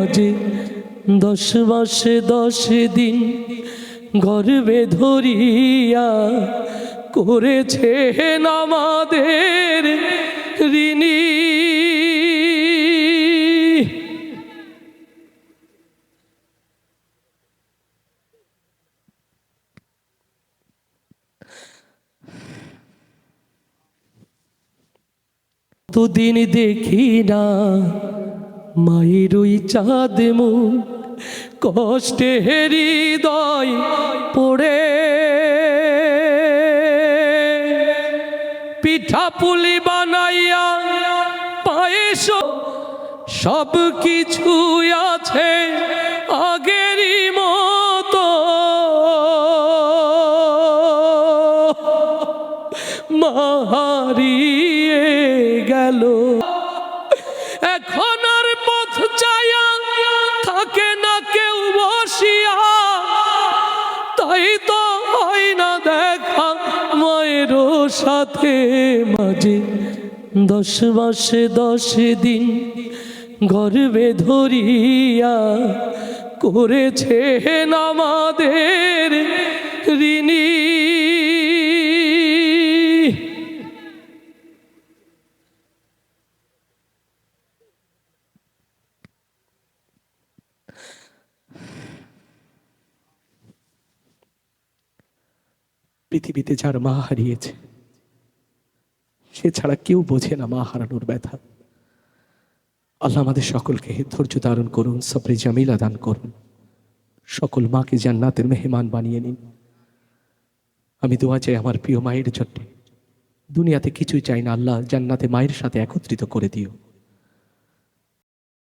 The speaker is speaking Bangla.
মাঝে 10 মাসে 10 দিন গর্ভে ধরিয়া করেছেন আমাদের ঋণী। তো দিন দেখি না মায়ের ওই চাঁদ মুখ, কষ্টে হৃদয় পড়ে পিঠা পুলি বানাইয়া পায়েস সব কিছু আছে আগেরই মতো। মা হারিয়ে গেল, এখন আর পথ চাইয়া থাকে না কেউ বসিয়া, তাই তো হয় না দেখা মায়ের সাথে। মাঝে 10 মাসে 10 দিন গর্ভে ধরিয়া করেছেন আমাদের ঋণী। পৃথিবীতে যার মা হারিয়েছে সে ছাড়া কেউ বোঝে না মা হারানোর ব্যথা। আল্লাহ আমাদের সকলকে ধৈর্য ধারণ করুন, সবরে জামিলা দান করুন, সকল মাকে জান্নাতের মেহমান বানিয়ে নিন। আমি দোয়া চাই আমার প্রিয় মায়ের জন্য, দুনিয়াতে কিছুই চাই না, আল্লাহ জান্নাতে মায়ের সাথে একত্রিত করে দিও।